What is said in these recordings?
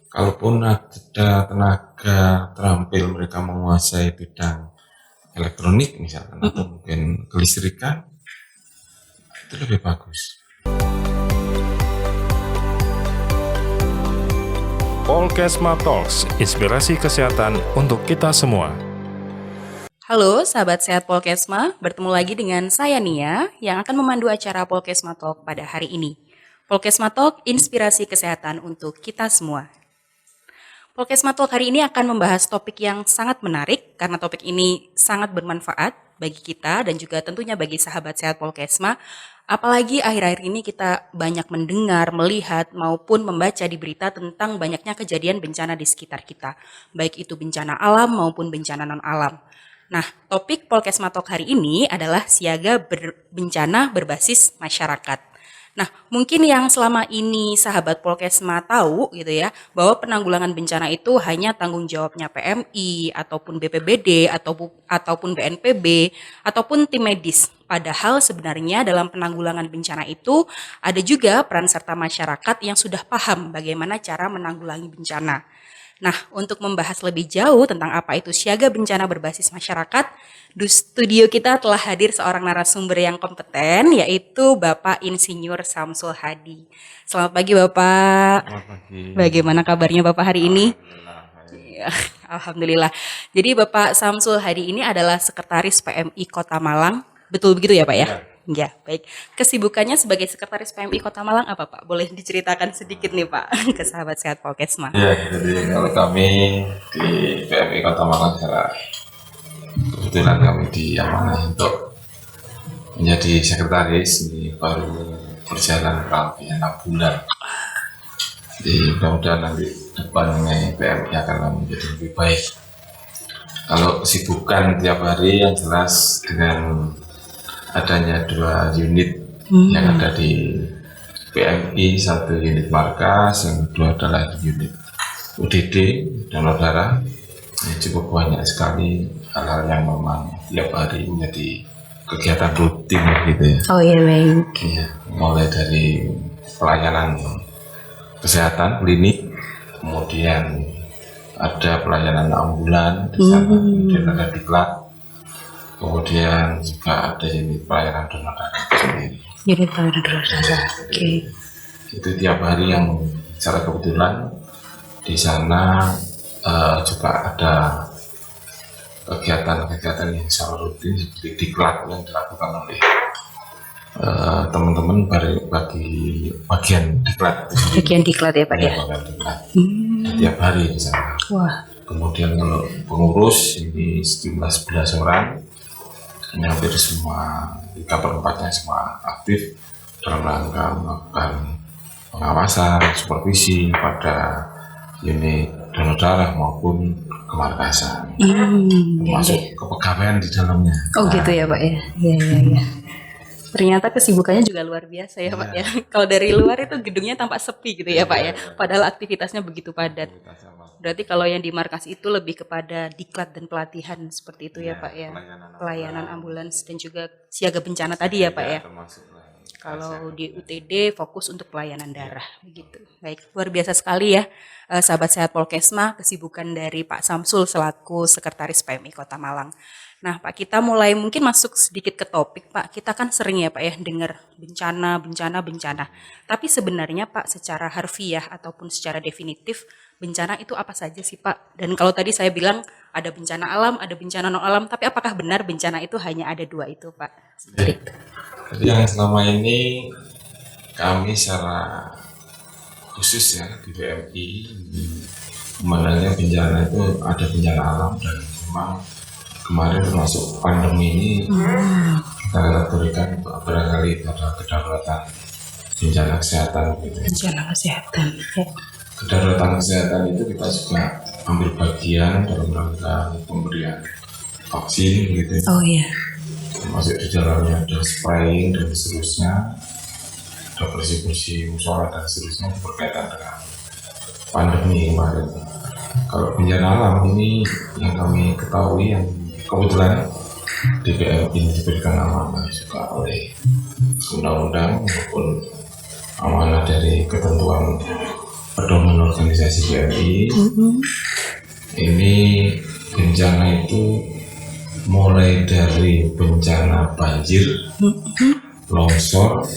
kalaupun ada tenaga terampil mereka menguasai bidang elektronik misalkan atau mungkin kelistrikan, itu lebih bagus. Polkesma Talks, inspirasi kesehatan untuk kita semua. Halo sahabat sehat Polkesma, bertemu lagi dengan saya Nia yang akan memandu acara Polkesma Talk pada hari ini. Polkesma Talk, inspirasi kesehatan untuk kita semua. Polkesma Talk hari ini akan membahas topik yang sangat menarik karena topik ini sangat bermanfaat bagi kita dan juga tentunya bagi sahabat sehat Polkesma. Apalagi akhir-akhir ini kita banyak mendengar, melihat maupun membaca di berita tentang banyaknya kejadian bencana di sekitar kita, baik itu bencana alam maupun bencana non-alam. Nah, topik Polkesma Talk hari ini adalah siaga bencana berbasis masyarakat. Nah, mungkin yang selama ini sahabat Polkesma tahu gitu ya, bahwa penanggulangan bencana itu hanya tanggung jawabnya PMI ataupun BPBD ataupun BNPB ataupun tim medis. Padahal sebenarnya dalam penanggulangan bencana itu ada juga peran serta masyarakat yang sudah paham bagaimana cara menanggulangi bencana. Nah, untuk membahas lebih jauh tentang apa itu siaga bencana berbasis masyarakat, di studio kita telah hadir seorang narasumber yang kompeten, yaitu Bapak Insinyur Samsul Hadi. Selamat pagi Bapak. Selamat pagi. Bagaimana kabarnya Bapak hari ini? Alhamdulillah. Alhamdulillah. Jadi Bapak Samsul Hadi ini adalah Sekretaris PMI Kota Malang. Betul begitu ya Pak ya? Ya, baik. Kesibukannya sebagai Sekretaris PMI Kota Malang apa Pak? Boleh diceritakan sedikit nih Pak ke sahabat sehat Polkesma. Ya, jadi kalau kami di PMI Kota Malang kebetulan kami diamanai untuk menjadi sekretaris, ini baru berjalan kurang lebih 6 bulan. Jadi mudah-mudahan nanti depannya PMI akan menjadi lebih baik. Kalau kesibukan tiap hari yang jelas dengan adanya 2 unit yang ada di PMI, 1 unit markas, yang kedua adalah unit UDD donor darah. Ya, cukup banyak sekali hal-hal yang memang tiap hari menjadi kegiatan rutin gitu ya. Oh iya baik. Ya, mulai dari pelayanan kesehatan klinik, kemudian ada pelayanan ambulan di sana, kemudian ada diklat, kemudian juga ada unit pelayanan donor darah sendiri. Unit pelayanan donor darah. Oke. Itu tiap hari yang secara kebetulan di sana juga ada kegiatan-kegiatan yang sangat rutin seperti diklat yang dilakukan oleh teman-teman bagi bagian diklat. Bagian diklat ya Pak ya? Bagian diklat. Tiap hari di sana. Wah. Kemudian kalau pengurus ini sejumlah 11 orang, ini hampir semua 3/4-nya semua aktif dalam rangka melakukan pengawasan, supervisi pada unit donor darah maupun kemarkasan, termasuk kepegawaian di dalamnya. Oh gitu ya Pak ya? Iya. Ternyata kesibukannya juga luar biasa ya Pak ya. Kalau dari luar itu gedungnya tampak sepi gitu ya Pak ya. Padahal aktivitasnya begitu padat. Berarti kalau yang di markas itu lebih kepada diklat dan pelatihan seperti itu ya Pak ya. Pelayanan ambulans dan juga siaga bencana tadi ya Pak ya. Kalau di UTD fokus untuk pelayanan darah begitu. Baik, luar biasa sekali ya sahabat sehat Polkesma kesibukan dari Pak Samsul selaku Sekretaris PMI Kota Malang. Nah Pak, kita mulai mungkin masuk sedikit ke topik Pak. Kita kan sering ya Pak ya dengar bencana. Tapi sebenarnya Pak secara harfiah ataupun secara definitif bencana itu apa saja sih Pak? Dan kalau tadi saya bilang ada bencana alam, ada bencana non alam, tapi apakah benar bencana itu hanya ada 2 itu Pak? Jadi yang selama ini kami secara khusus ya di PMI memandangnya bencana itu ada bencana alam, dan memang kemarin termasuk pandemi ini kita kategorikan barangkali ada kedaruratan bencana kesehatan gitu. Bencana kesehatan. Ya. Kedaruratan kesehatan itu kita juga ambil bagian dalam rangka pemberian vaksin gitu. Oh iya. Termasuk di dalamnya ada spraying dan seterusnya, ada bersih-bersih musola dan seterusnya berkaitan dengan pandemi kemarin. Kalau bencana alam ini yang kami ketahui yang kebetulan DPR ini diberikan amanah juga oleh undang-undang maupun amanah dari ketentuan pedoman organisasi BMI. Ini bencana itu mulai dari bencana banjir, longsor,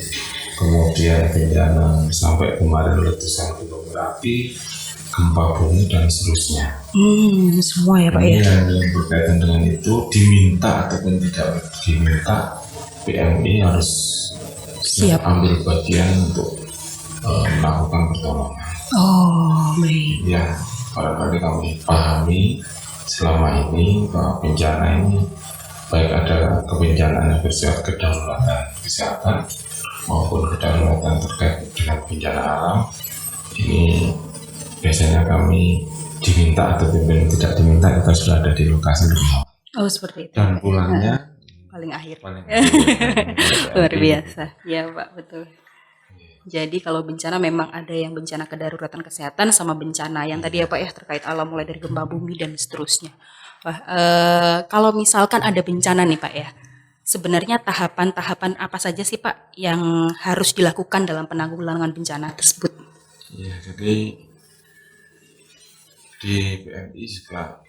kemudian bencana sampai kemarin letusan gunung berapi, gempa bumi dan seterusnya. Semua ya Pak Ini ya. yang berkaitan dengan itu diminta ataupun tidak diminta, BMI harus Siap. ambil bagian untuk melakukan pertolongan. Oh, baik. Ya, barangkali kami pahami selama ini bahwa bencana ini baik ada kebencanaan yang bersifat kedaruratan kesehatan maupun kedaruratan terkait dengan bencana alam. Ini biasanya kami diminta atau tidak diminta, kita sudah ada di lokasi lebih awal. Oh, seperti itu. Dan pulangnya Paling akhir. paling Luar biasa. Ya Pak, betul. Jadi kalau bencana memang ada yang bencana kedaruratan kesehatan sama bencana yang tadi ya Pak ya terkait alam mulai dari gempa bumi dan seterusnya. Wah, kalau misalkan ada bencana nih Pak ya, sebenarnya tahapan-tahapan apa saja sih Pak yang harus dilakukan dalam penanggulangan bencana tersebut? Ya, jadi di BMI juga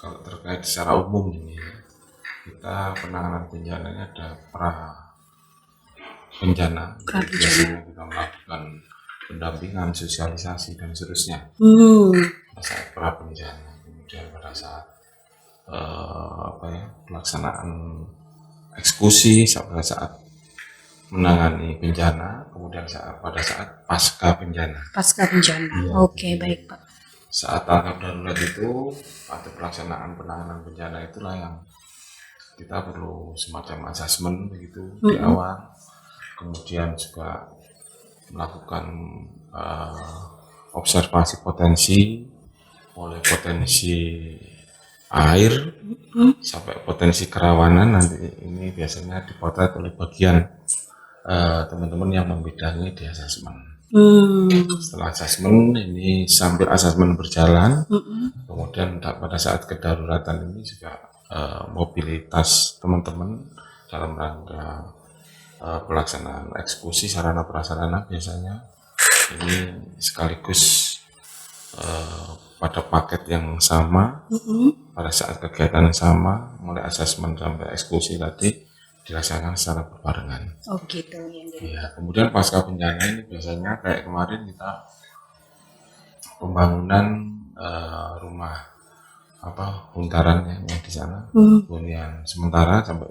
kalau terkait secara umum ini ya, kita penanganan bencananya ada bencana. Jadi biasanya kita melakukan pendampingan, sosialisasi dan seterusnya pada saat pra bencana. Kemudian pada saat pelaksanaan eksekusi, pada saat menangani bencana, kemudian pada saat pasca bencana. Pasca bencana. Oke, baik Pak. Saat tanggap darurat itu atau pelaksanaan penanganan bencana itulah yang kita perlu semacam asesmen begitu di awal. Kemudian juga melakukan observasi potensi, mulai potensi air sampai potensi kerawanan. Nanti ini biasanya dipotret oleh bagian teman-teman yang membidangi di asesmen. Setelah asesmen ini sambil asesmen berjalan, kemudian pada saat kedaruratan ini juga mobilitas teman-teman dalam rangka pelaksanaan eksekusi sarana prasarana biasanya ini sekaligus pada paket yang sama, pada saat kegiatan yang sama, mulai asesmen sampai eksekusi tadi dilaksanakan secara berbarengan. Oh gitu Ya, kemudian pasca bencana ini biasanya kayak kemarin kita pembangunan rumah huntaran yang di sana, hunian sementara sampai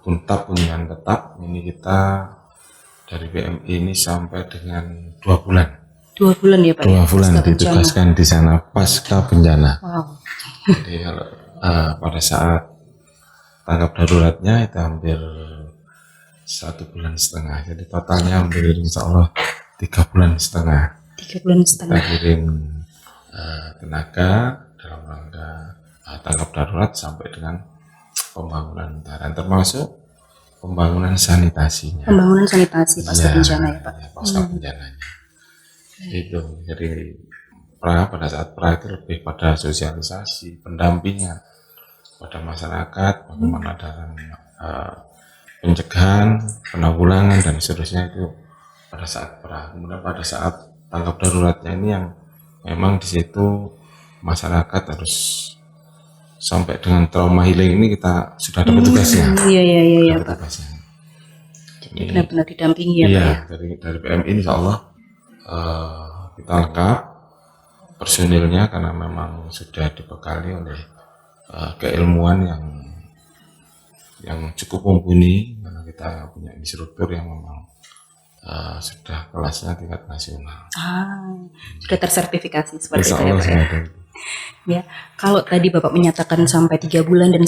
hunian tetap ini kita dari BMI ini sampai dengan 2 bulan. 2 bulan ya Pak? 2 bulan ditugaskan di sana pasca bencana. Wow. Jadi kalau pada saat tanggap daruratnya itu hampir 1,5 bulan. Jadi totalnya hampir insya Allah 3,5 bulan. 3,5 bulan. Kita kirim tenaga dalam rangka tanggap darurat sampai dengan pembangunan huntaran, termasuk pembangunan sanitasinya. Pembangunan sanitasi pasca bencana ya Pak? Ya, pasca bencananya. Itu jadi pada saat itu lebih pada sosialisasi, pendampingan pada masyarakat, bagaimana dalam pencegahan, penanggulangan dan seterusnya itu pada saat kemudian pada saat tanggap daruratnya ini yang memang di situ masyarakat harus sampai dengan trauma healing ini kita sudah ada petugasnya. Iya Pak. Tugasnya. Jadi benar-benar didampingi ya Pak Iya, ya? dari BMI insya Allah kita lengkap personilnya karena memang sudah dibekali oleh keilmuan yang cukup mumpuni, karena kita punya instruktur yang memang sudah kelasnya tingkat nasional. Sudah tersertifikasi seperti Insya itu ya Allah Pak ya? Ya, kalau tadi Bapak menyatakan sampai 3 bulan dan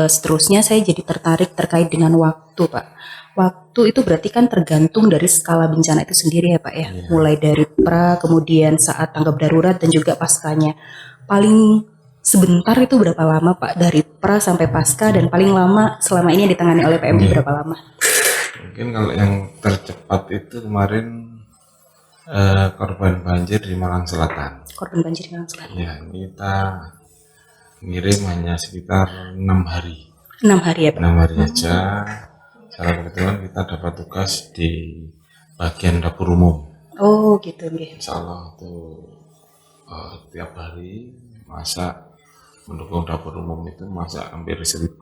seterusnya, saya jadi tertarik terkait dengan waktu Pak. Waktu itu berarti kan tergantung dari skala bencana itu sendiri ya Pak ya? Iya. Mulai dari pra, kemudian saat tanggap darurat dan juga paskanya. Paling sebentar itu berapa lama Pak? Dari pra sampai pasca, dan paling lama selama ini yang ditangani oleh PMI berapa lama? Mungkin kalau yang tercepat itu kemarin korban banjir di Malang Selatan. Korban banjir yang selatan. Ya, kita ngirim hanya sekitar 6 hari. 6 hari ya Pak? 6 hari aja. Secara kebetulan kita dapat tugas di bagian dapur umum. Oh gitu nggih. Insya Allah itu tiap hari masak mendukung dapur umum itu masak hampir 1.200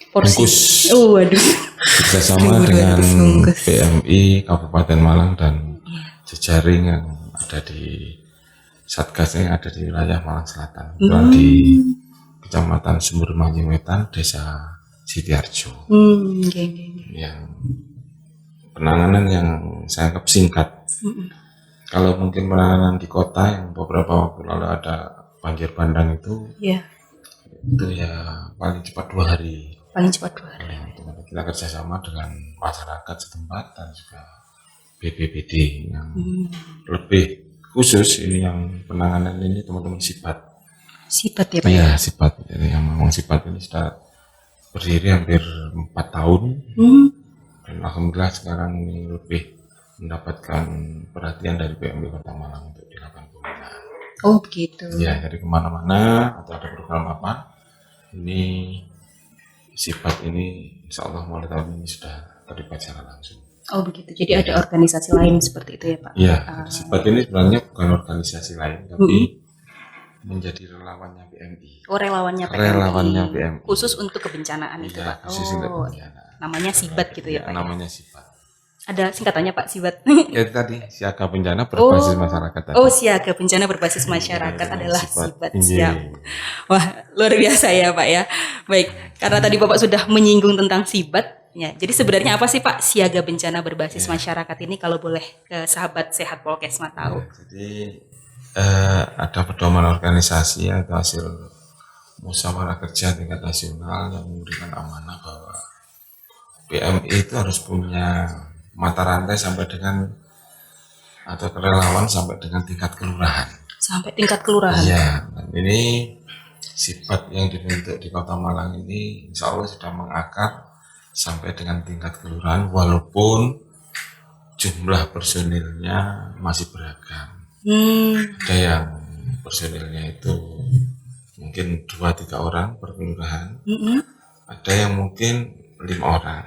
bungkus Oh waduh. bekerjasama dengan 1.200 bungkus. PMI Kabupaten Malang dan jejaring yang ada di Satgasnya yang ada di wilayah Malang Selatan, di Kecamatan Sumber Manjing Wetan, Desa Sitiarjo. Nggih. Yang penanganan yang saya anggap singkat. Kalau mungkin penanganan di kota yang beberapa waktu lalu ada banjir bandang itu Iya, ya paling cepat 2 hari. paling cepat 2 hari. Kita kerjasama dengan masyarakat setempat dan juga BPBD yang lebih khusus ini yang penanganan ini teman-teman Sipat. Sipat ya Pak ya? Iya, Sipat. Jadi yang memang Sipat ini sudah berdiri hampir 4 tahun. Dan alhamdulillah sekarang ini lebih mendapatkan perhatian dari PMI Kota Malang untuk dilakukan pembinaan. Oh begitu. Ya, jadi kemana-mana atau ada program apa, ini Sipat ini insya Allah mulai tahun ini sudah terlibat secara langsung. Oh begitu. Jadi ada organisasi lain seperti itu ya Pak? Iya, Sipat ini sebenarnya bukan organisasi lain, tapi menjadi relawannya PMI. Oh relawannya PMI. Relawannya PMI. Khusus untuk kebencanaan itu Iya, Pak? khusus untuk kebencanaan. Namanya Sibat gitu ya Pak? Namanya Sipat. Ada singkatannya Pak Sibat? Ya itu tadi, siaga bencana berbasis masyarakat tadi. Oh siaga bencana berbasis masyarakat adalah Sibat. Siap. Iya. Wah luar biasa ya Pak ya. Baik, karena tadi Bapak sudah menyinggung tentang Sibat. Ya, jadi sebenarnya apa sih Pak siaga bencana berbasis masyarakat ini kalau boleh ke sahabat sehat Polkesma tahu? Jadi ada pedoman organisasi atau hasil musyawarah kerja tingkat nasional yang memberikan amanah bahwa PMI itu harus punya mata rantai sampai dengan atau relawan sampai dengan tingkat kelurahan. Sampai tingkat kelurahan? Iya, dan ini Sipat yang dibentuk di Kota Malang ini insya Allah sudah mengakar sampai dengan tingkat kelurahan walaupun jumlah personilnya masih beragam. Ada yang personilnya itu mungkin 2-3 orang per kelurahan, ada yang mungkin 5 orang.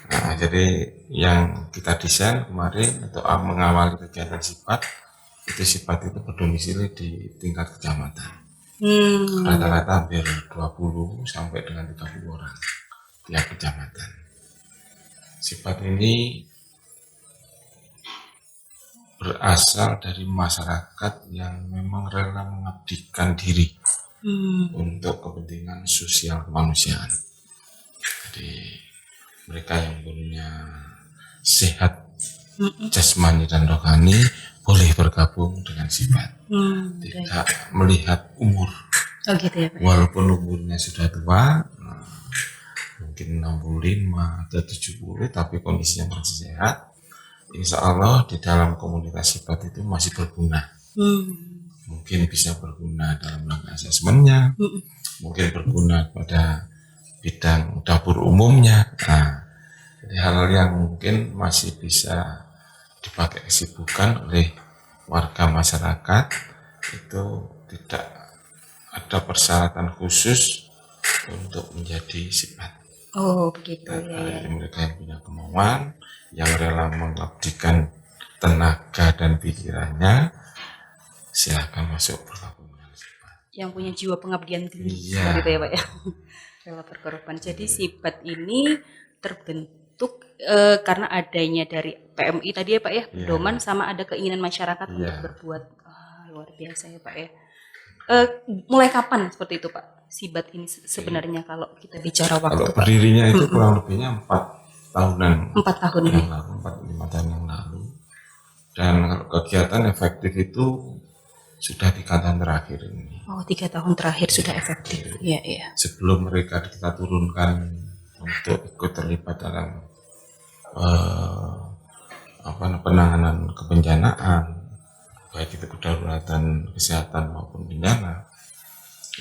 Nah, jadi yang kita desain kemarin untuk mengawali kegiatan Sipat itu berdomisili di tingkat kecamatan. Rata-rata hampir 20 sampai dengan 30 orang tiap kecamatan. Sipat ini berasal dari masyarakat yang memang rela mengabdikan diri untuk kepentingan sosial kemanusiaan. Jadi mereka yang punya sehat jasmani dan rohani boleh bergabung dengan Sipat. Tidak melihat umur. Oh gitu ya Pak. Walaupun umurnya sudah tua, mungkin 65 atau 70, tapi kondisinya masih sehat. Insya Allah di dalam komunitas Sipat itu masih berguna. Mungkin bisa berguna dalam rangka asesmennya, mungkin berguna pada bidang dapur umumnya. Nah, jadi hal-hal yang mungkin masih bisa dipakai kesibukan oleh warga masyarakat itu tidak ada persyaratan khusus untuk menjadi Sipat. Oh begitu ya. Jadi mereka yang punya kemauan, yang rela mengabdikan tenaga dan pikirannya, silakan masuk bergabung dengan Sipat. Yang punya jiwa pengabdian tinggi, Iya. gitu ya Pak ya. Rela berkorban. Jadi Sipat ini terbentuk karena adanya dari PMI tadi ya Pak ya, pedoman sama ada keinginan masyarakat untuk berbuat. Luar biasa ya Pak ya. Mulai kapan seperti itu Pak? Sibat ini sebenarnya kalau kita bicara waktu Kalau Pak. berdirinya itu kurang lebihnya 4 tahunan 4 tahun ini. yang lalu, 4-5 tahun yang lalu. Dan kalau kegiatan efektif itu sudah 3 tahun terakhir ini. Oh 3 tahun terakhir sudah efektif. Iya iya. Sebelum mereka kita turunkan untuk ikut terlibat dalam penanganan kebencanaan, baik itu kedaruratan kesehatan maupun bencana,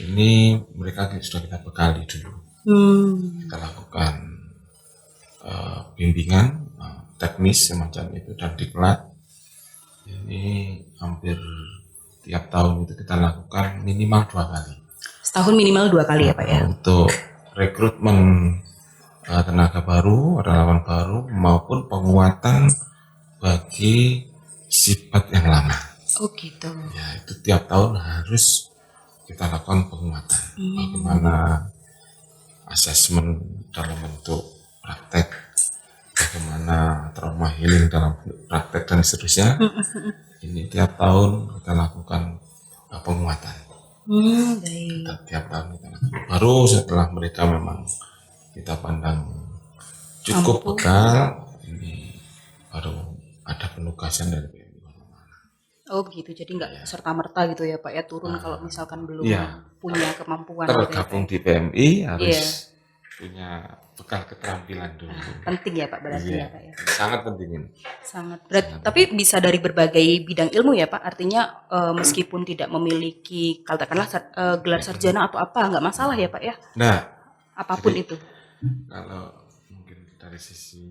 ini mereka sudah kita bekali dulu. Kita lakukan bimbingan teknis semacam itu dan diklat. Ini hampir tiap tahun itu kita lakukan minimal 2 kali. Setahun minimal 2 kali ya Pak ya. Untuk rekrutmen tenaga baru, relawan baru maupun penguatan bagi sifat yang lama. Oh gitu. Ya, itu tiap tahun harus kita lakukan penguatan. Bagaimana asesmen dalam bentuk praktek, bagaimana trauma healing dalam bentuk praktek dan seterusnya. Ini tiap tahun kita lakukan penguatan. Baik. Tiap tahun kita lakukan. Baru setelah mereka memang kita pandang cukup bekal, ini baru ada penugasan dari PMI. Oh begitu, jadi nggak serta-merta gitu ya Pak ya, turun kalau misalkan belum punya kemampuan. Tergabung di PMI harus Iya. punya bekal keterampilan dulu. Penting ya Pak berarti ya Pak ya. Sangat penting ini. Sangat berat, tapi bisa dari berbagai bidang ilmu ya Pak. Artinya meskipun tidak memiliki katakanlah gelar sarjana atau apa, nggak masalah ya Pak ya. Nah, Apapun jadi, itu. kalau mungkin dari sisi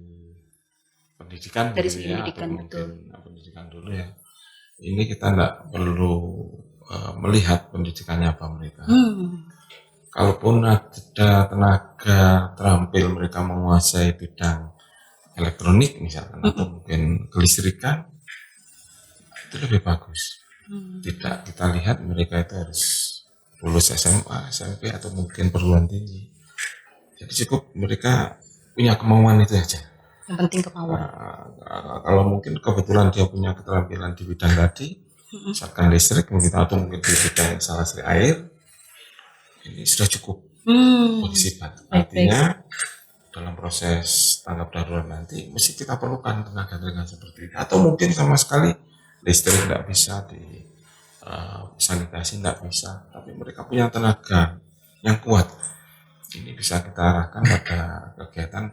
pendidikan, Dari dulu segi ya, pendidikan, atau mungkin pendidikan dulu ya. Ini kita tidak perlu melihat pendidikannya apa mereka. Kalaupun ada tenaga terampil mereka menguasai bidang elektronik misalkan atau mungkin kelistrikan, itu lebih bagus. Tidak kita lihat mereka itu harus lulus SMA, SMP atau mungkin perguruan tinggi. Jadi cukup mereka punya kemauan itu aja. Yang penting kemauan. Kalau mungkin kebetulan dia punya keterampilan di bidang tadi, misalkan listrik mungkin atau mungkin di bidang instalasi air, ini sudah cukup bagi sifat. Artinya dalam proses tanggap darurat nanti mesti kita perlukan tenaga-tenaga seperti itu. Atau mungkin sama sekali listrik tidak bisa, di sanitasi tidak bisa, tapi mereka punya tenaga yang kuat. Ini bisa kita arahkan pada kegiatan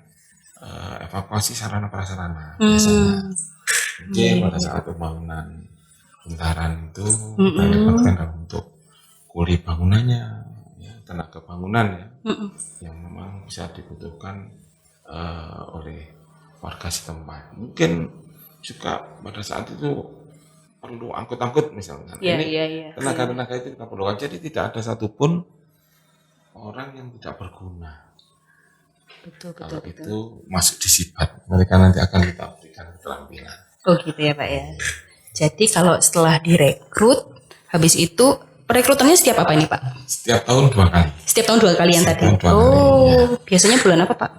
evakuasi sarana prasarana biasanya. Mungkin pada saat pembangunan bentaran itu kita libatkan dalam bentuk kuli bangunannya, ya, tenaga bangunan ya, yang memang bisa dibutuhkan oleh warga setempat. Mungkin juga pada saat itu perlu angkut-angkut misalnya. Ini tenaga-tenaga itu kita perlukan. Jadi tidak ada satupun orang yang tidak berguna. Kalau itu masuk di sifat, mereka nanti akan kita berikan keterampilan. Oh gitu ya Pak ya. Jadi kalau setelah direkrut, habis itu perekrutannya setiap apa ini Pak? Setiap tahun 2 kali. Setiap tahun 2 kali yang tadi? Tahun 2 kali, ya. Biasanya bulan apa Pak?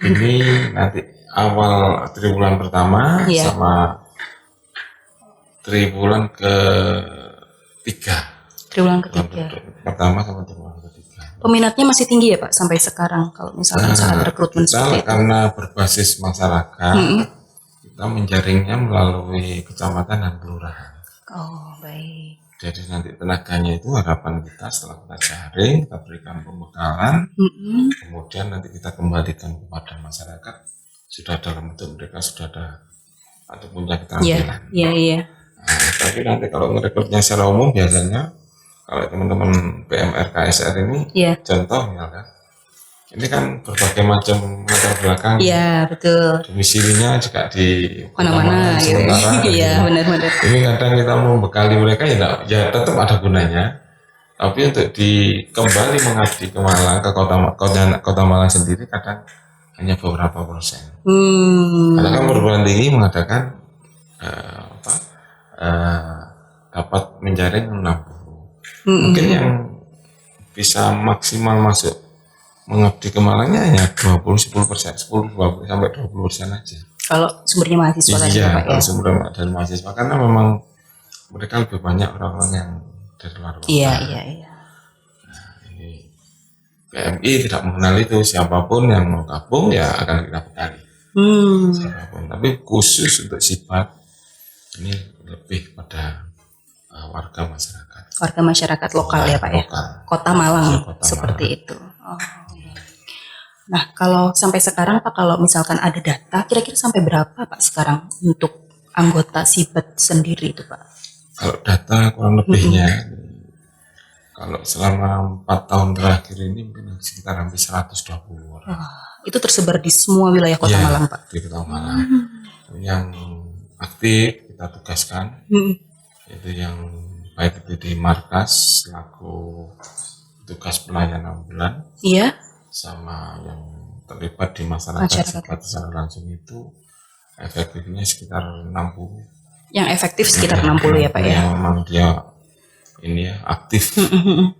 Ini nanti awal triwulan pertama sama triwulan ketiga. Triwulan ketiga. Pertama sama triwulan ketiga. Peminatnya masih tinggi ya Pak sampai sekarang kalau misalkan saat rekrutmen seperti itu? Karena berbasis masyarakat, kita menjaringnya melalui kecamatan dan kelurahan. Oh baik. Jadi nanti tenaganya itu harapan kita setelah kita jaring, kita berikan pembekalan, kemudian nanti kita kembalikan kepada masyarakat sudah dalam bentuk mereka sudah ada atau punya keterampilan. Iya. Nah, tapi nanti kalau merekrutnya secara umum biasanya kalau teman-teman PMR KSR ini contoh misalkan ini kan berbagai macam latar belakang. Iya betul. Domisilinya juga di mana-mana gitu. Iya benar-benar. Ini kadang kita membekali mereka ya tetap ada gunanya. Tapi untuk kembali mengabdi ke Malang, ke kota Malang sendiri kadang hanya beberapa persen. Karena kan perguruan tinggi mengadakan dapat menjaring 60. Mungkin yang bisa maksimal masuk mengabdi ke Malangnya hanya 10% sampai 20% aja. Kalau sumbernya mahasiswa tadi ya Pak ya? Iya, sumber dari mahasiswa karena memang mereka lebih banyak orang-orang yang dari luar kota. Iya. Nah, ini PMI tidak mengenal itu, siapapun yang mau gabung ya akan kita bekali. Siapapun, tapi khusus untuk sifat ini lebih pada warga masyarakat lokal ya Pak ya, Kota Malang seperti itu. Nah kalau sampai sekarang Pak, kalau misalkan ada data kira-kira sampai berapa Pak sekarang untuk anggota Sibet sendiri itu Pak? Kalau data kurang lebihnya kalau selama 4 tahun terakhir ini mungkin sekitar hampir 120 orang. Itu tersebar di semua wilayah Kota Malang Pak? Di Kota Malang. Yang aktif kita tugaskan itu yang baik itu di markas selaku tugas pelayanan ambulan, sama yang terlibat di masyarakat Masyarakat. secara langsung itu efektifnya sekitar 60. Yang efektif sekitar 60 ya Pak ya. Yang memang dia ini ya aktif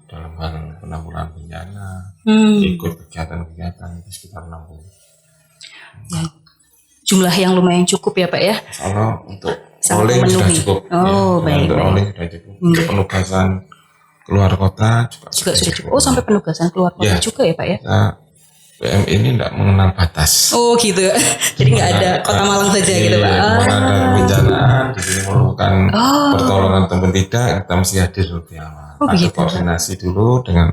dalam hal penanggulangan bencana, ikut kegiatan-kegiatan itu sekitar 60. Ya. Jumlah yang lumayan cukup ya Pak ya. Kalau untuk Sangat oleh sudah memenuhi. cukup. Oh, baik, untuk baik. oleh sudah cukup. Untuk penugasan keluar kota Juga sudah cukup. Oh, sampai penugasan keluar kota Ya. juga ya Pak ya. Kita PM ini tidak mengenal batas. Oh gitu. Jadi nggak ada Kota Malang saja gitu Pak. Kemana ada kebencanaan, di sini memerlukan Oh. pertolongan ataupun tidak, kita mesti hadir lebih awal. Oh, Ada begitu. koordinasi dulu dengan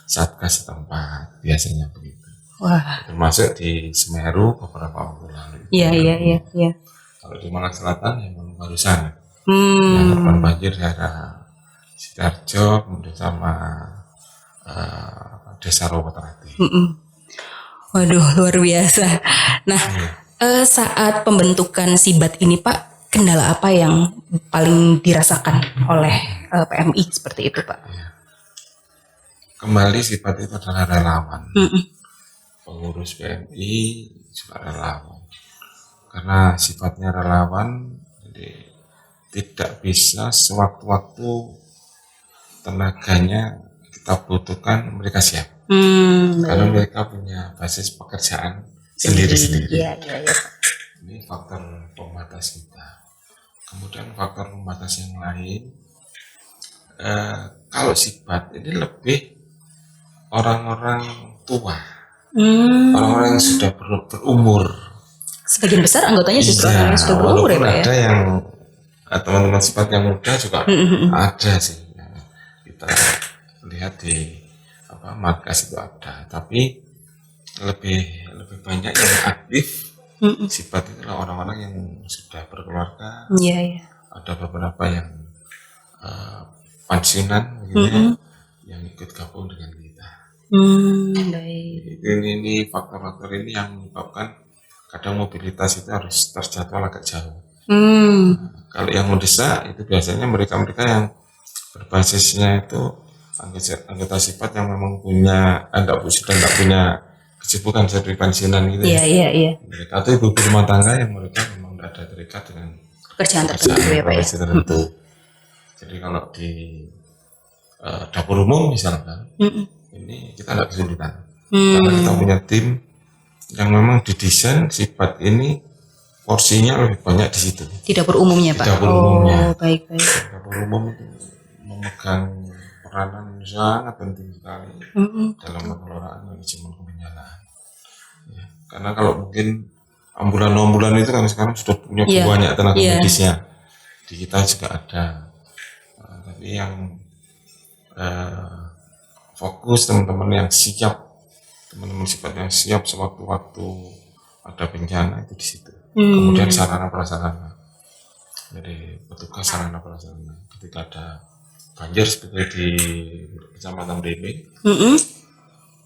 satgas setempat, biasanya begitu. Wah. Termasuk di Semeru beberapa waktu lalu. Iya. Kalau di Malang Selatan yang barusan, Hmm. yang korban banjir daerah Sidoarjo, kemudian sama Desa Rawoterati. Waduh, luar biasa. Nah, Iya. saat pembentukan Sibat ini Pak, kendala apa yang paling dirasakan oleh PMI seperti itu Pak? Kembali sifat itu adalah relawan. Mm-mm. Pengurus PMI juga relawan. Karena sifatnya relawan, jadi tidak bisa sewaktu-waktu tenaganya kita butuhkan mereka siap. Karena mereka punya basis pekerjaan sendiri-sendiri. Iya. Ini faktor pembatas kita. Kemudian faktor pembatas yang lain, kalau sibat ini lebih orang-orang tua, orang-orang yang sudah berumur. Sebagian besar anggotanya justru orang yang sudah berumur ya walaupun Pak ya. ada yang teman-teman sibat yang muda juga ada sih. Kita lihat di markas itu ada, tapi lebih banyak yang aktif sibat itu adalah orang-orang yang sudah berkeluarga. Iya. Ada beberapa yang pensiunan begitu, yang ikut gabung dengan kita. Baik. Ini faktor-faktor ini yang menyebabkan kadang mobilitas itu harus terjadwal agak jauh. Kalau yang mendesak itu biasanya mereka-mereka yang berbasisnya itu anggota sifat yang memang punya sudah tidak punya kesibukan seperti pensiunan gitu. Iya. Mereka itu ibu rumah tangga yang mereka memang tidak ada terikat dengan Pekerjaan tertentu ya Pak ya. profesi tertentu. Jadi kalau di dapur umum misalkan, ini kita tidak kesulitan. Karena kita punya tim yang memang didesain sifat ini porsinya lebih banyak di situ. Di dapur umumnya Pak. Di dapur umumnya. Baik. Dapur umum itu memegang peranan sangat penting sekali dalam pengelolaan manajemen kebencanaan. Ya, karena kalau mungkin ambulan itu kan sekarang sudah punya banyak tenaga medisnya. Di kita juga ada. Tapi yang fokus teman-teman yang siap, teman-teman sifat yang siap sewaktu-waktu ada bencana itu di situ. Kemudian sarana prasarana, jadi petugas sarana prasarana ketika ada banjir seperti di Kecamatan Bebe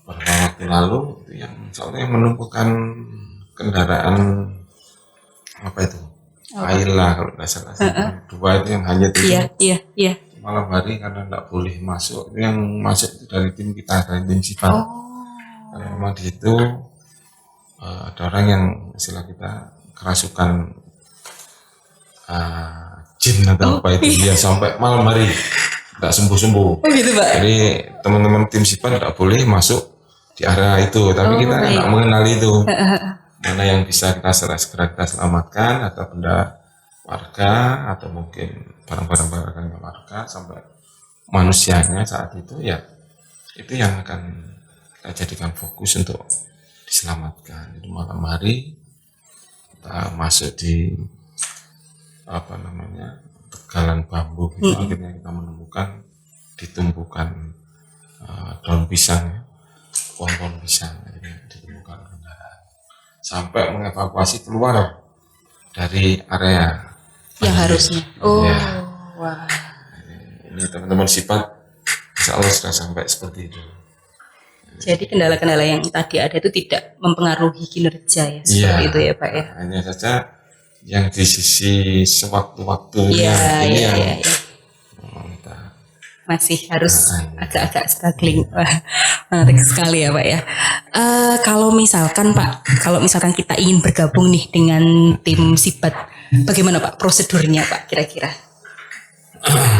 beberapa waktu lalu itu yang soalnya yang menumpukan kendaraan Ayla kalau nggak salah dua itu yang hanyut itu. Iya. Malam hari karena tidak boleh masuk, itu yang masuk itu dari tim kita, dari tim sifat. Karena memang di situ ada orang yang istilah kita kerasukan jin atau apa itu, dia sampai malam hari tidak sembuh-sembuh. Gitu Pak. Jadi teman-teman tim sifat tidak boleh masuk di area itu, tapi kita tidak mengenali itu. Mana yang bisa kita segera kita selamatkan, atau benda warga atau mungkin barang-barang warga sampai manusianya saat itu, ya itu yang akan kita jadikan fokus untuk diselamatkan. Jadi malam hari kita masuk di tegalan bambu gitu, akhirnya kita menemukan ditumpukan daun pisang, pohon-pohon pisang, akhirnya ditemukan kendaraan sampai mengevakuasi keluar dari area yang harusnya. Wah. Ini teman-teman sifat insya Allah sudah sampai seperti itu. Jadi kendala-kendala yang tadi ada itu tidak mempengaruhi kinerja ya, seperti itu ya Pak ya. Hanya saja yang di sisi sewaktu-waktunya ini yang kita masih harus agak-agak struggling. Wah, menarik sekali ya Pak ya. Kalau misalkan kita ingin bergabung nih dengan tim Sibat, bagaimana Pak prosedurnya Pak kira-kira?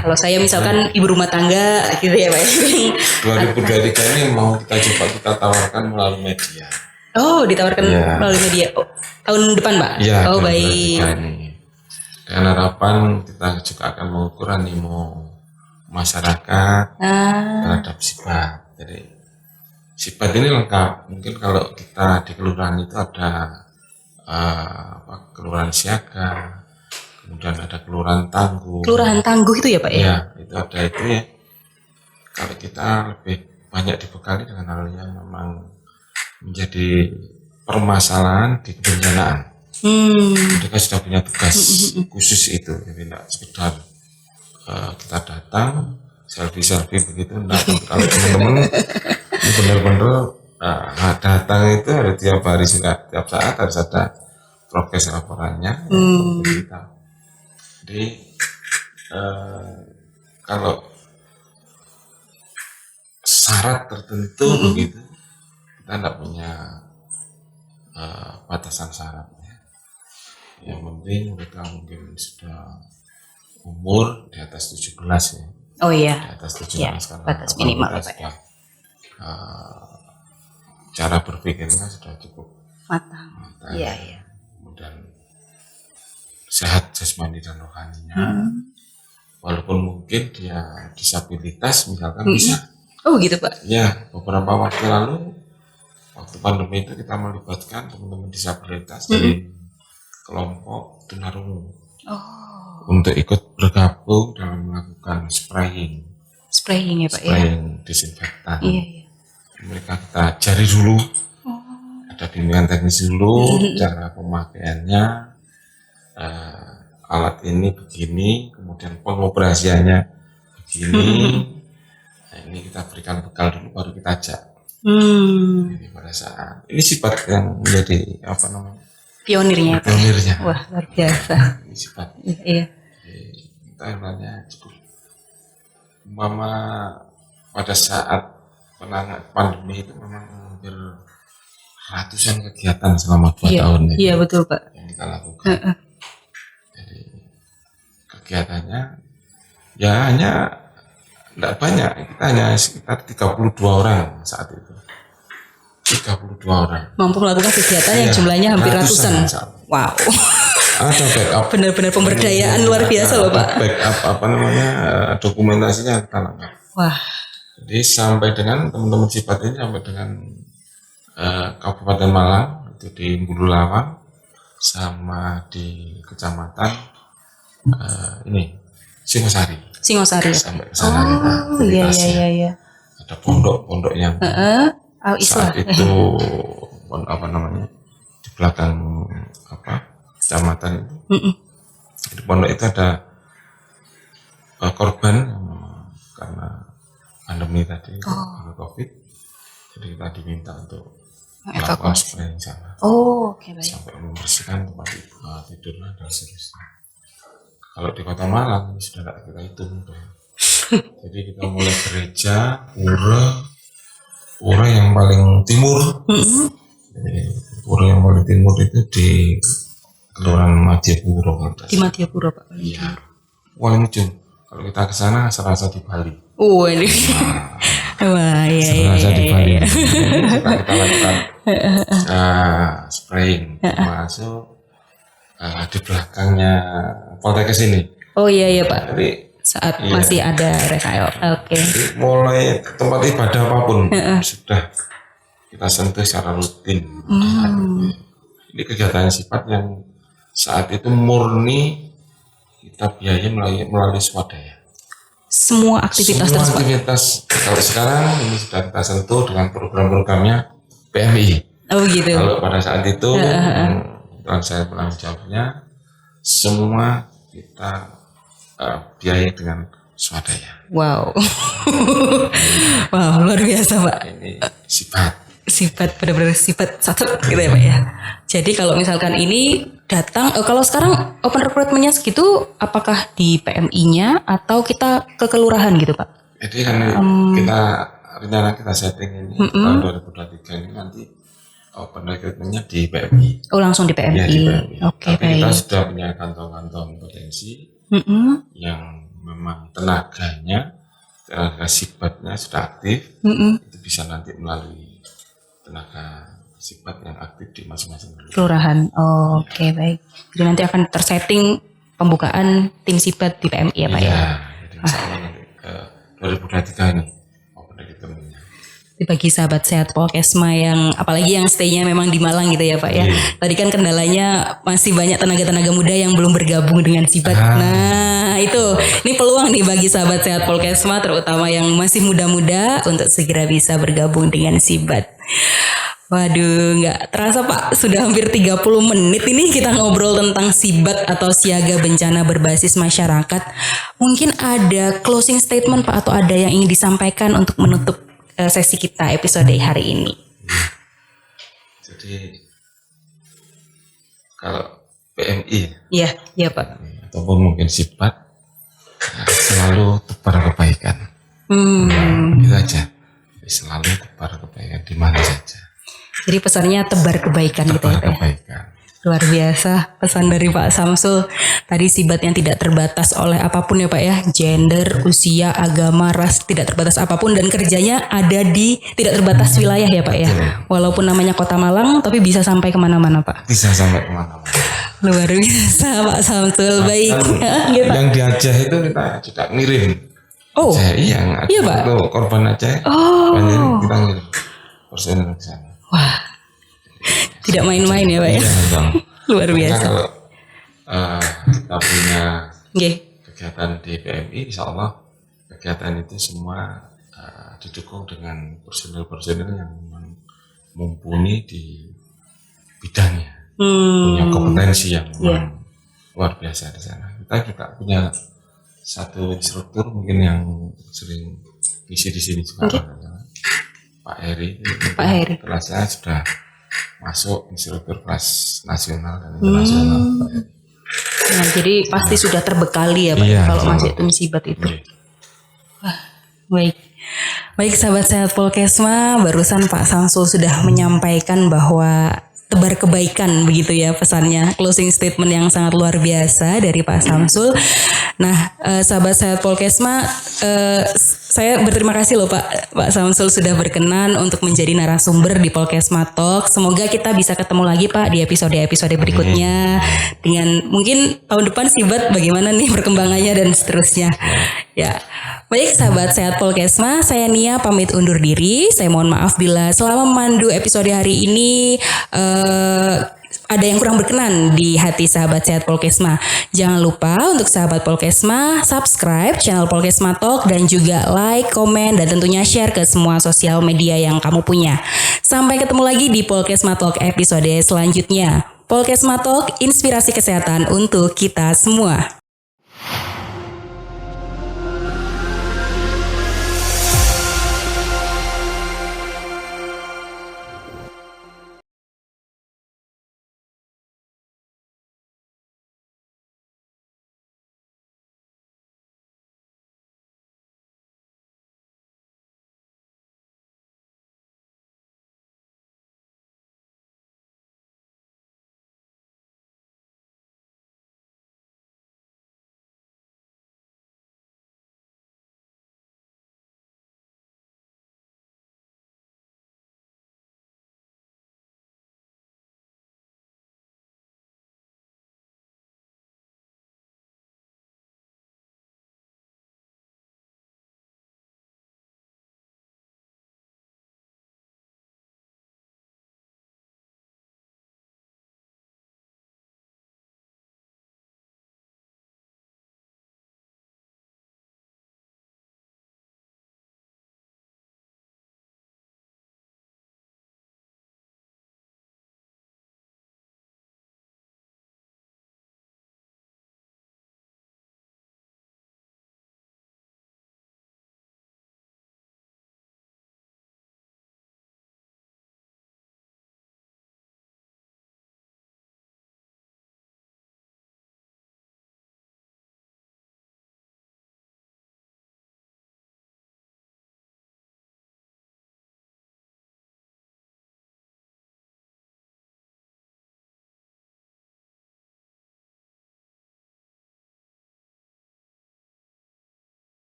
Kalau saya misalkan ibu rumah tangga gitu ya Pak. 2023 ini mau kita tawarkan melalui media. Oh, ditawarkan melalui media. Oh, tahun depan Pak? Iya. Oh, baik. Dengan harapan kita juga akan mengukur animo masyarakat terhadap Sibat. Jadi Sibat ini lengkap. Mungkin kalau kita di kelurahan itu ada kelurahan siaga, kemudian ada kelurahan tangguh. Kelurahan tangguh itu ya Pak ya? Iya, itu ada itu ya. Kalau kita lebih banyak dibekali dengan hal yang memang menjadi permasalahan di kebencanaan. Mereka sudah punya tugas khusus itu, jadi tidak sekedar kita datang selfie begitu. Nah, kalau teman-teman ini benar-benar datang itu ada tiap hari, tiap saat harus ada progres laporannya. Kita. Jadi kalau syarat tertentu begitu, kita tidak punya batasan syaratnya. Yang penting mereka mungkin sudah umur di atas 17 ya. Oh iya. Di atas 17 ya, karena batas minimal kita sudah, cara berpikirnya sudah cukup matang. Iya, iya. Kemudian sehat jasmani dan rohaninya. Walaupun mungkin dia disabilitas misalkan bisa. Oh gitu Pak. Ya, beberapa waktu lalu waktu pandemi itu kita melibatkan teman-teman disabilitas dari kelompok tunarungu untuk ikut bergabung dalam melakukan spraying ya Pak ya. Spraying disinfektan. Iya. Mereka kita ajari dulu, ada bimbingan teknis dulu, cara pemakaiannya, alat ini begini, kemudian pengoperasiannya begini. Nah, ini kita berikan bekal dulu, baru kita ajak. Jadi pada saat ini Sibat yang menjadi pionirnya. Wah, luar biasa. Ini Sibat. Iya. Kita namanya cukup. Mama pada saat pandemi itu memang hampir ratusan kegiatan selama 2 tahun itu. Iya betul Pak. Yang kita lakukan. Jadi kegiatannya ya hanya tidak banyak, kita hanya sekitar 32 orang saat itu. 32 orang. Mampu melakukan kegiatan yang jumlahnya hampir ratusan. Wow. Ada backup. Benar-benar pemberdayaan luar biasa loh Pak. Backup dokumentasinya kita lengkap. Wah. Jadi sampai dengan teman-teman Sibat ini sampai dengan Kabupaten Malang itu di Bulu Lawang sama di Kecamatan ini Singosari. Sampai ke sana iya. Ada pondok-pondok yang saat itu di belakang kecamatan itu. Di pondok itu ada korban karena pandemi tadi, karena COVID. Jadi kita diminta untuk melakukan spraying sana. Baik. Sampai membersihkan tempat tidur dan seterusnya. Kalau di Kota Malang ini sudah tidak kita hitung. Jadi kita mulai gereja, pura yang paling timur. Jadi, pura yang paling timur itu di Kelurahan Madiapuro. Di Madiapuro Pak. Iya. Wah ini Jun, kalau kita ke sana serasa di Bali. Ini. Wah iya. Serasa di Bali. Kita lakukan spraying, masuk di belakangnya Poltekkes ini. Oh iya Pak. Jadi saat masih ada RSAL. Oke. Jadi mulai tempat ibadah apapun sudah kita sentuh secara rutin. Ini kegiatan Sibat yang saat itu murni kita biayai melalui swadaya. Semua aktivitas Semua aktivitas. Kalau sekarang ini sudah kita sentuh dengan program-programnya PMI. Oh gitu. Kalau pada saat itu dan saya penanggung jawabnya, semua kita biaya dengan swadaya. Wow. Wow, luar biasa Pak. Ini Sibat benar-benar Sibat satu gitu ya Pak ya. Jadi kalau misalkan ini datang, kalau sekarang open recruitment-nya segitu, apakah di PMI-nya atau kita ke kelurahan gitu Pak? Jadi kan kita rencana kita setting ini tahun 2023 ini nanti open recruitment-nya di PMI. Oh, langsung di PMI. Ya, di PMI. Oke, Tapi kita baik. sudah punya kantong-kantong potensi yang memang tenaga sifatnya sudah aktif. Itu bisa nanti melalui tenaga sifat yang aktif di masing-masing Kelurahan. Oh, oke, baik. Jadi nanti akan tersetting pembukaan tim sibat di PMI ya Pak ya? Iya, jadi insya Allah nanti ke 2023 ini open recruitment-nya. Bagi sahabat sehat Polkesma yang apalagi yang stay-nya memang di Malang gitu ya Pak ya. Tadi kan kendalanya masih banyak tenaga-tenaga muda yang belum bergabung dengan Sibat. Nah ini peluang nih bagi sahabat sehat Polkesma terutama yang masih muda-muda untuk segera bisa bergabung dengan Sibat. Waduh, nggak terasa Pak, sudah hampir 30 menit ini kita ngobrol tentang Sibat atau siaga bencana berbasis masyarakat. Mungkin ada closing statement Pak atau ada yang ingin disampaikan untuk menutup sesi kita episode hari ini. Jadi kalau PMI Iya Pak. ataupun mungkin sifat selalu tebar kebaikan. Itu aja. Selalu tebar kebaikan di mana saja. Jadi pesannya tebar kebaikan gitu ya Pak ya. Kebaikan. Luar biasa pesan dari Pak Samsul. Tadi Sibat yang tidak terbatas oleh apapun ya Pak ya. Gender, usia, agama, ras, tidak terbatas apapun. Dan kerjanya ada di tidak terbatas wilayah ya Pak ya. Walaupun namanya Kota Malang tapi bisa sampai kemana-mana Pak. Bisa sampai kemana-mana. Luar biasa Pak Samsul. Baik. Gitu. Yang di Aceh itu kita juga ngirim. Oh. Aceh, yang Iya, Pak. itu korban Aceh. Oh. Banyak kita ngirim personil ke sana. Wah. Tidak main-main ya Pak ya. Iya, Bang. Luar Karena biasa. kalau kita punya Nggih. kegiatan di PMI, insya Allah kegiatan itu semua didukung dengan personil-personil yang memang mumpuni di bidangnya, punya kompetensi yang memang luar biasa di sana. Kita juga punya satu instruktur mungkin yang sering isi di sini juga, Pak Heri. Pak Heri. Kelasnya sudah masuk instruktur kelas nasional dan internasional. Nah, jadi pasti sudah terbekali ya Pak Iya, kalau betul. masih tim Sibat itu. Iya. Baik sahabat sehat Polkesma, barusan Pak Samsul sudah menyampaikan bahwa tebar kebaikan begitu ya pesannya, closing statement yang sangat luar biasa dari Pak Samsul. Nah, sahabat sehat Polkesma, saya berterima kasih loh Pak Samsul sudah berkenan untuk menjadi narasumber di Polkesma Talk. Semoga kita bisa ketemu lagi Pak di episode-episode berikutnya dengan mungkin tahun depan Sibat bagaimana nih perkembangannya dan seterusnya. Ya. Baik sahabat sehat Polkesma, saya Nia pamit undur diri. Saya mohon maaf bila selama memandu episode hari ini ada yang kurang berkenan di hati sahabat sehat Polkesma. Jangan lupa untuk sahabat Polkesma subscribe channel Polkesma Talk dan juga like, komen, dan tentunya share ke semua sosial media yang kamu punya. Sampai ketemu lagi di Polkesma Talk episode selanjutnya. Polkesma Talk, inspirasi kesehatan untuk kita semua.